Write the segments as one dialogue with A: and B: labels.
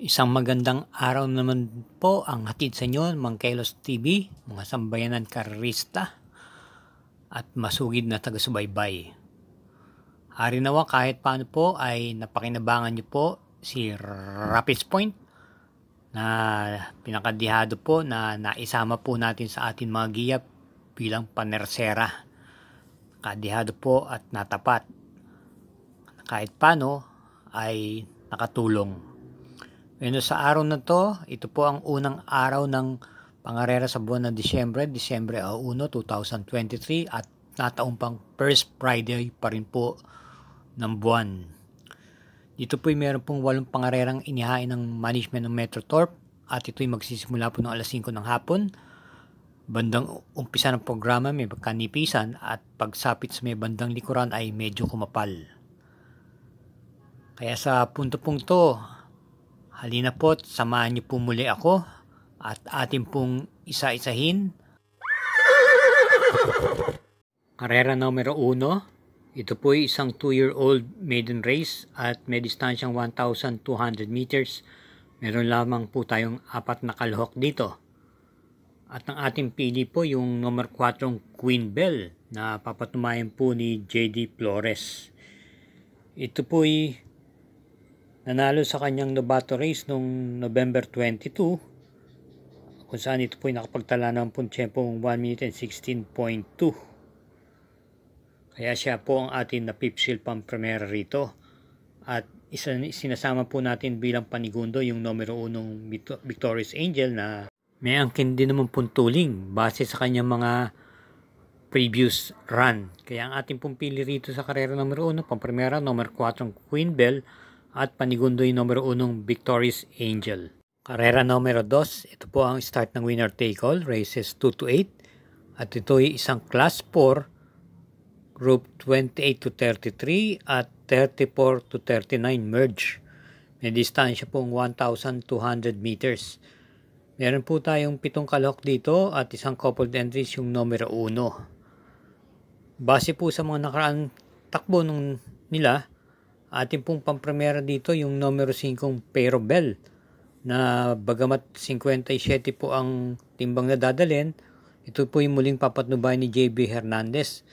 A: Isang magandang araw naman po ang hatid sa inyo, Mang Kelos TV, mga sambayanan karerista at masugid na taga-subaybay. Hari nawa kahit paano po ay napakinabangan niyo po si Rapids Point na pinakadihado po na naisama po natin sa ating mga giyap bilang panersera. Kadihado po at natapat. Kahit paano ay nakatulong. Ngayon sa araw na to, ito po ang unang araw ng pangarera sa buwan ng Disyembre 1, 2023 at nataong pang first Friday pa rin po ng buwan. Dito po meron pong 8 pangarerang inihain ng management ng Metrotorp at ito'y magsisimula po ng alas 5 ng hapon. Bandang umpisa ng programa may kanipisan at pagsapit sa may bandang likuran ay medyo kumapal. Kaya sa punto-pong to, halina po't samahan niyo po muli ako at atin pong isa-isahin. Karera numero 1. Ito po ay isang 2-year-old maiden race at may distansyang 1,200 meters. Meron lamang po tayong 4 na kalahok dito. At ang ating pili po yung number 4 Queen Bell na papatumayan po ni JD Flores. Ito po ay nanalo sa kanyang Novato race noong November 22 kung saan ito po ay nakapagtala ng puntyempong 1 minute and 16.2. Kaya siya po ang ating napipsil pang primera rito. At sinasama po natin bilang panigundo yung numero 1 Victorious Angel na may angkin din naman puntuling base sa kanyang mga previous run. Kaya ang ating pong pili rito sa karera numero 1, pang primera, numero 4 Queen Bell at panigundo yung numero 1 Victorious Angel. Karera numero 2, ito po ang start ng winner take all, races 2 to 8. At ito ay isang class 4, group 28 to 33 at 34 to 39 merge. May distansya pong 1,200 meters. Meron po tayong 7 kalahok dito at isang coupled entries yung numero 1. Base po sa mga nakaraan takbo nila, ating pong pampremera dito yung numero 5 Pero Bell na bagamat 57 po ang timbang na dadalhin, ito po yung muling papatnubay ni JB Hernandez.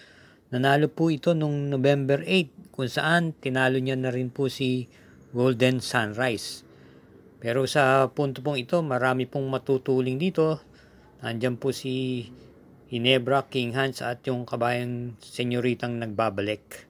A: Nanalo po ito nung November 8 kung saan tinalo niya na rin po si Golden Sunrise. Pero sa punto pong ito marami pong matutuling dito. Nandyan po si Ginebra, King Hans at yung kabayang senyoritang nagbabalik.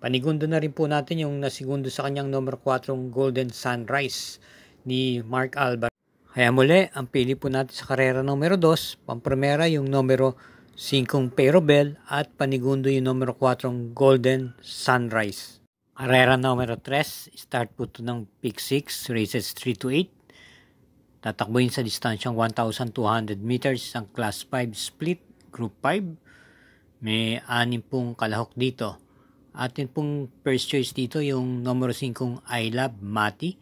A: Panigundo na rin po natin yung nasigundo sa kanyang number 4 Golden Sunrise ni Mark Alba. Kaya muli, ang pili po natin sa karera numero 2, pampremera yung numero 5 Pero Bell at panigundo yung numero 4 Golden Sunrise. Karera numero 3, start po ito ng Pick 6, races 3 to 8. Tatakbuhin sa distansyang 1,200 meters ang Class 5 split, Group 5. May 6 pong kalahok dito. Atin pong first choice dito yung numero 5 I Love Mati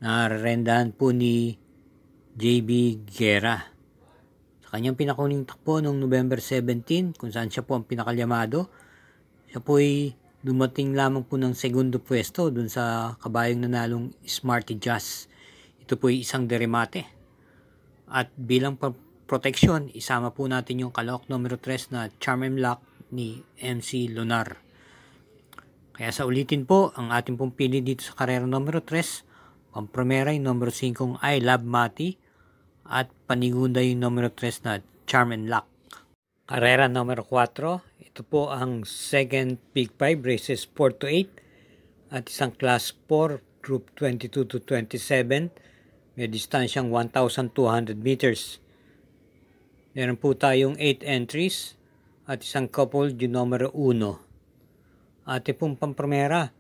A: na rendahan po ni JB Guerra. Sa kanyang pinakuning takbo noong November 17 kung saan siya po ang pinakalyamado, siya po ay dumating lamang po ng segundo pwesto dun sa kabayang nanalong Smarty Jazz. Ito po ay isang deremate. At bilang protection, isama po natin yung kalahok numero 3 na Charm and Lock ni MC Lunar. Kaya sa ulitin po, ang ating pong pili dito sa karera numero 3, pampremera yung numero 5 I Love Mati at panigunda yung numero 3 na Charm and Lock. Karera numero 4, ito po ang second Big 5 races 4 to 8 at isang class 4 group 22 to 27. May distansyang 1,200 meters. Meron po tayong 8 entries at isang couple yung numero 1. Ate pong pampremera,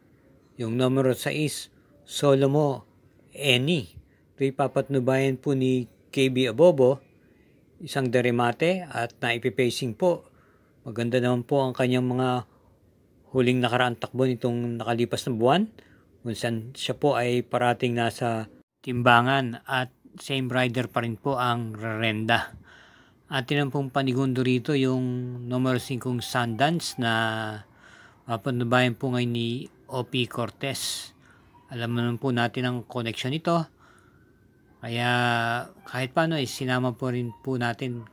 A: yung numero 6, Solomo Eni. Ito'y papatnubayan po ni KB Abobo, isang deremate at naipipacing po. Maganda naman po ang kanyang mga huling nakaraang takbo nitong nakalipas na buwan. Kung saan siya po ay parating nasa timbangan at same rider pa rin po ang rerenda. Atin ang pong panigundo rito yung numero 5 Sundance na papanubayan po ngayon ni O.P. Cortez. Alam naman po natin ang connection nito. Kaya kahit paano sinama po rin po natin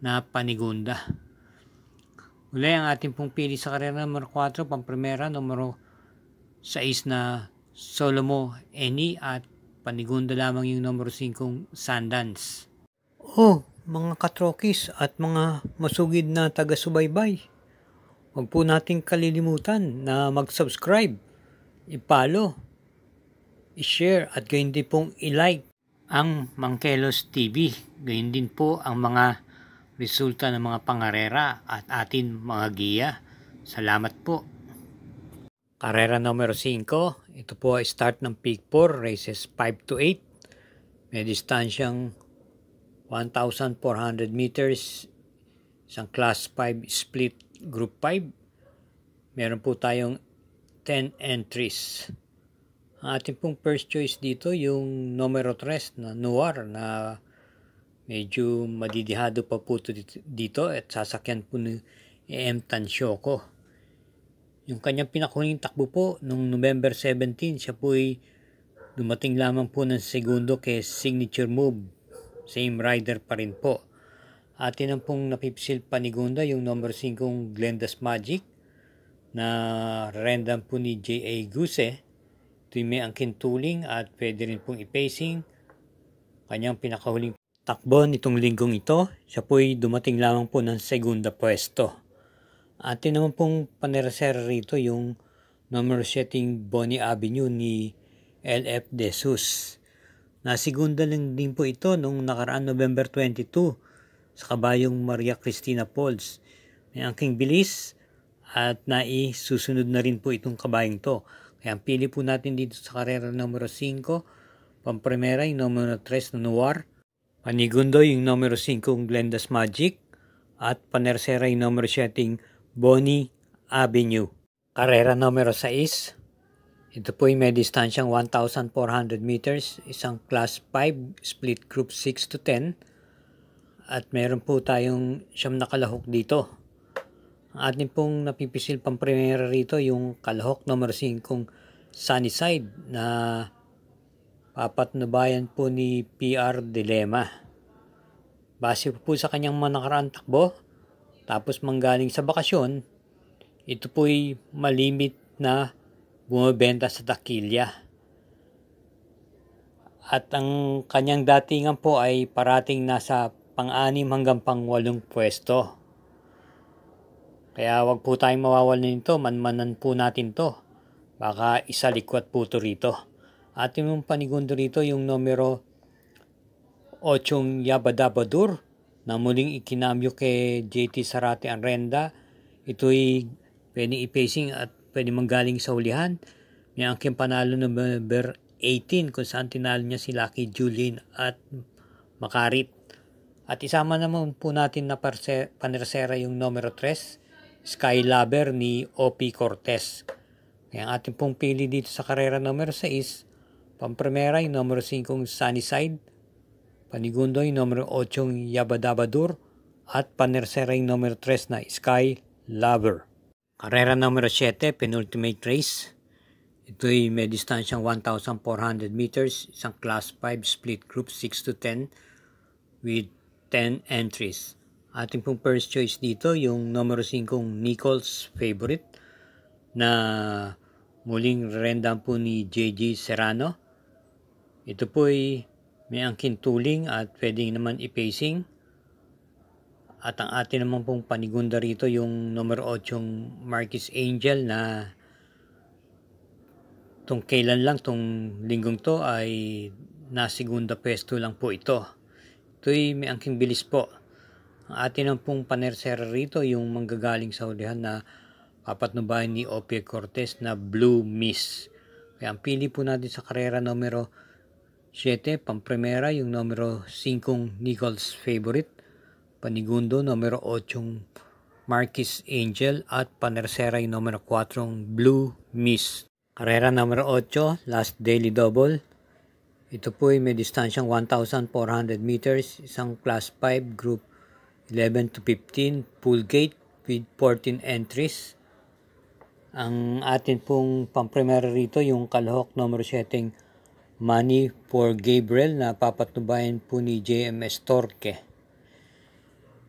A: na Panigunda. Uli ang ating pong pili sa karera numero 4, pampremera, numero 6 na Solomo Eni at Panigunda lamang yung numero 5 Sundance. Mga katrokis at mga masugid na taga-subaybay, huwag po nating kalilimutan na mag-subscribe, i-follow, i-share at gayon din pong i-like ang Mangkelos TV. Gayon din po ang mga resulta ng mga pangarera at atin mga giya. Salamat po. Karera numero 5, ito po ay start ng Peak 4, races 5 to 8. May distansyang 1,400 meters, isang class 5 split group 5. Meron po tayong 10 entries. Ang ating pong first choice dito yung numero 3 na Noir na medyo madidihado pa po dito at sasakyan po ni E.M. Tansyoko. Yung kanyang pinakuling takbo po nung November 17, siya po ay dumating lamang po ng segundo kay Signature Move. Same rider pa rin po. Atin ang pong napipisil Panigunda yung number 5 Glenda's Magic na rendan po ni J.A. Guse. Ito'y may angkin tuling at pwede rin pong i-pacing. Kanyang pinakahuling takbo nitong linggong ito, siya po ay dumating lamang po ng segunda pwesto. Atin naman pong paneresera rito yung number 7 Bonnie Avenue ni L.F. De Jesus. Nasigunda lang din po ito nung nakaraan November 22 sa kabayong Maria Cristina Falls. May angking bilis at naisusunod na rin po itong kabayong to. Kaya ang pili po natin dito sa karera numero 5, pampremera yung numero 3 na Noir, Panigundo yung numero 5 Glenda's Magic, at panersera yung numero 7 Bonnie Avenue. Karera numero 6, ito po yung may distansyang 1,400 meters, isang class 5 split group 6 to 10, at meron po tayong siyam na kalahok dito. Ang ating pong napipisil pampremera rito yung kalahok numero 5 Sunnyside na papatnubayan po ni PR Dilema. Base po sa kanyang nakaraan takbo, tapos manggaling sa bakasyon, ito po'y malimit na bumibenta sa takilya. At ang kanyang datingan po ay parating nasa pang-6 hanggang pang-8 pwesto. Kaya wag po tayong mawawalan nito, manmanan po natin to. Baka isa likwat po to rito. Atin mong Panigundo rito yung numero 8 Yabadabadur na muling ikinamyo kay JT Sarate Anrenda. Ito'y pwedeng i-pacing at pwedeng manggaling sa hulihan. May angking panalo November 18 kung saan tinalo niya si Lucky Julien at Makarit. At isama naman po natin na panersera yung numero 3 Sky Lover ni O.P. Cortez. Kaya ang ating pong pili dito sa karera numero 6, pampremera yung numero 5 Sunnyside, Panigundo yung numero 8 Yabadabadur, at panersera yung numero 3 na Sky Lover. Karera numero 7, penultimate race. Ito'y may distansyang 1,400 meters, isang class 5 split group 6 to 10 with 10 entries. Ating pong first choice dito yung numero 5 Nichols Favorite na muling rendan po ni JG Serrano. Ito po ay may angkin tuling at pwedeng naman i-pacing. At ang atin naman pong Panigunda rito yung numero 8 Marquis Angel na tong kailan lang tong linggong to ay nasigunda pwesto lang po ito. Ito'y may angking bilis po. Ang atin naman pong panersera rito yung manggagaling sa hulihan na papatnubayan ni O.P. Cortez na Blue Miss. Kaya ang pili po natin sa karera numero 7, pampremera yung numero 5 Nichols Favorite, Panigundo numero 8 Marquis Angel, at panersera yung numero 4 Blue Miss. Karera numero 8, last daily double. Ito po ay may distansyang 1,400 meters, isang class 5 group 11 to 15 full gate with 14 entries. Ang atin pong pampremera rito yung kalahok numero 7 Money for Gabriel na papatnubayan po ni JMS Torque.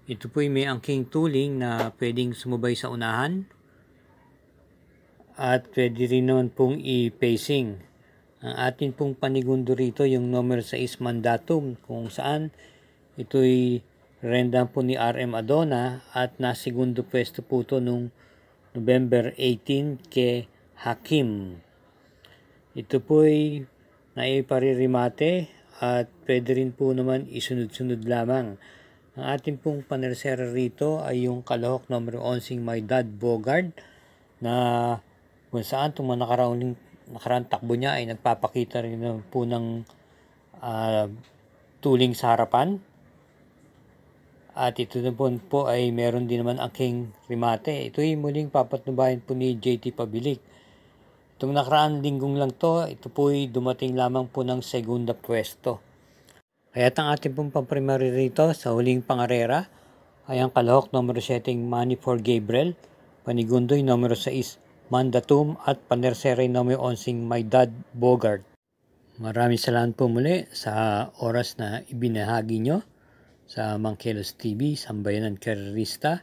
A: Ito po may angking tuling na pwedeng sumabay sa unahan at pwede rin naman pong i-pacing. Ang atin pong panigundo rito yung numero 6 mandatum kung saan ito'y renda po ni RM Adona at nasegundo pwesto po ito nung November 18 kay Hakim. Ito po'y naiparirimate at pwede rin po naman isunod-sunod lamang. Ang ating pong panersera rito ay yung kalahok numero 11 My Dad Bogard na kung saan itong mga nakaraang takbo niya ay nagpapakita rin po ng tuling sa harapan. At ito na po ay meron din naman angking rimate. Ito ay muling papatnubayan po ni JT Pabilik. Itong nakaraang linggong lang ito po ay dumating lamang po ng segunda pwesto. Kaya't ang ating pong pamprimary rito sa huling pangarera ay ang kalahok numero 7 Money for Gabriel, panigundoy numero 6 Mandatum at panersera numero 11 My Dad Bogart. Maraming salamat po muli sa oras na ibinahagi nyo sa Mangkelos TV, Sambayanan Karerista.